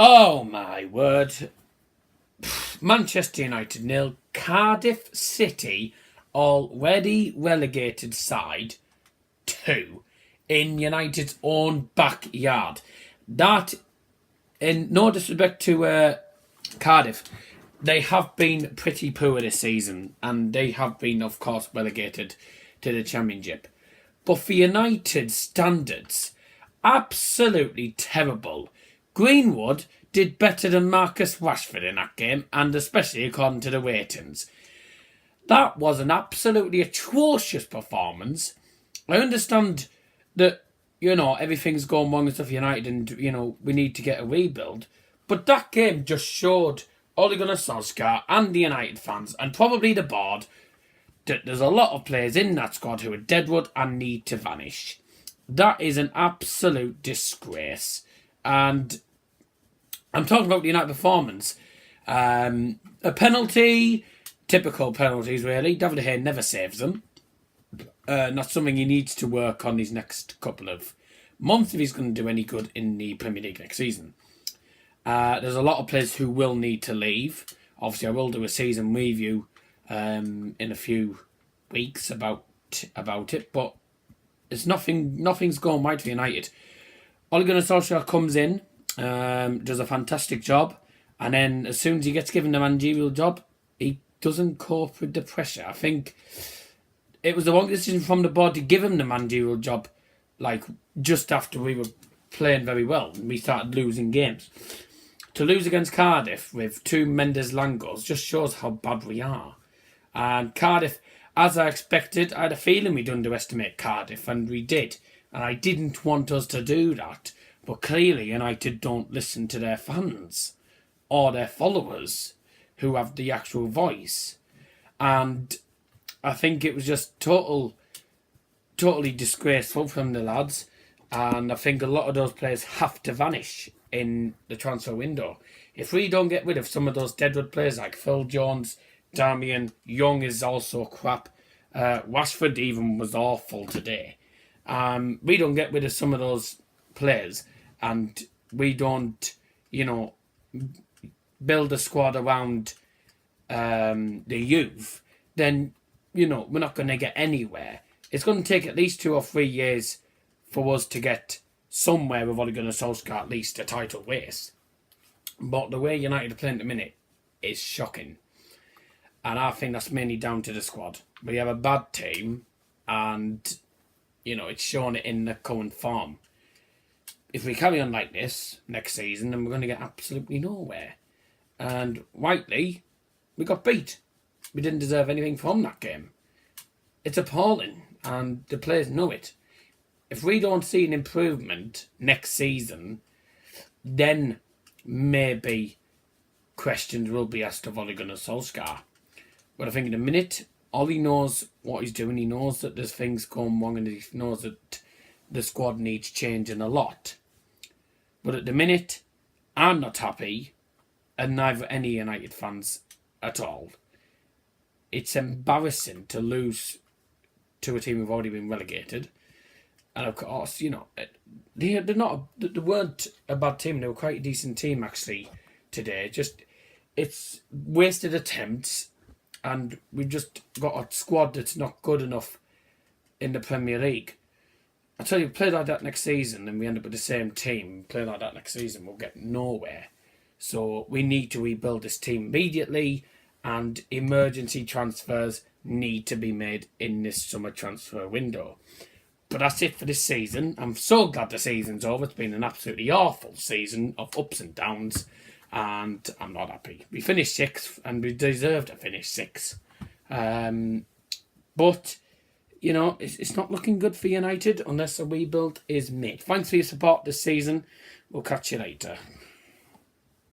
Oh my word. Manchester United 0, Cardiff City already relegated side 2 in United's own backyard. That, in no disrespect to Cardiff, they have been pretty poor this season, and they have been, of course, relegated to the Championship. But for United standards, absolutely terrible. Greenwood did better than Marcus Rashford in that game, and especially according to the ratings. That was an absolutely atrocious performance. I understand that, everything's going wrong and stuff United and, we need to get a rebuild. But that game just showed Ole Gunnar Solskjaer and the United fans, and probably the board, that there's a lot of players in that squad who are deadwood and need to vanish. That is an absolute disgrace. And I'm talking about the United performance. A penalty, typical penalties really. David De Gea never saves them. Not something he needs to work on these next couple of months if he's going to do any good in the Premier League next season. There's a lot of players who will need to leave. Obviously, I will do a season review in a few weeks about it, but it's nothing's going right for United. Ole Gunnar Solskjaer comes in, does a fantastic job, and then as soon as he gets given the managerial job, he doesn't cope with the pressure. I think it was the wrong decision from the board to give him the managerial job, like just after we were playing very well and we started losing games. To lose against Cardiff with 2 Mendes Langos just shows how bad we are. And Cardiff, as I expected, I had a feeling we'd underestimate Cardiff, and we did. And I didn't want us to do that. But clearly United don't listen to their fans or their followers who have the actual voice. And I think it was just totally disgraceful from the lads. And I think a lot of those players have to vanish in the transfer window. If we don't get rid of some of those deadwood players like Phil Jones, Damian Young is also crap. Rashford even was awful today. We don't get rid of some of those players, and we don't, build a squad around the youth, then, we're not going to get anywhere. It's going to take at least 2 or 3 years for us to get somewhere with Ole Gunnar Solskjaer, at least a title race. But the way United are playing at the minute is shocking. And I think that's mainly down to the squad. We have a bad team, and, it's shown it in the current form. If we carry on like this next season, then we're going to get absolutely nowhere. And rightly, we got beat. We didn't deserve anything from that game. It's appalling, and the players know it. If we don't see an improvement next season, then maybe questions will be asked of Ole Gunnar Solskjaer. But I think in a minute, Ollie knows what he's doing. He knows that there's things going wrong, and he knows that the squad needs changing a lot. But at the minute, I'm not happy, and neither any United fans at all. It's embarrassing to lose to a team who've already been relegated. And of course, they weren't a bad team. They were quite a decent team, actually, today. Just, it's wasted attempts, and we've just got a squad that's not good enough in the Premier League. I tell you, play like that next season and we end up with the same team. Play like that next season, we'll get nowhere. So we need to rebuild this team immediately, and emergency transfers need to be made in this summer transfer window. But that's it for this season. I'm so glad the season's over. It's been an absolutely awful season of ups and downs, and I'm not happy. We finished 6th, and we deserve to finish 6th. But, it's not looking good for United unless a rebuild is made. Thanks for your support this season. We'll catch you later.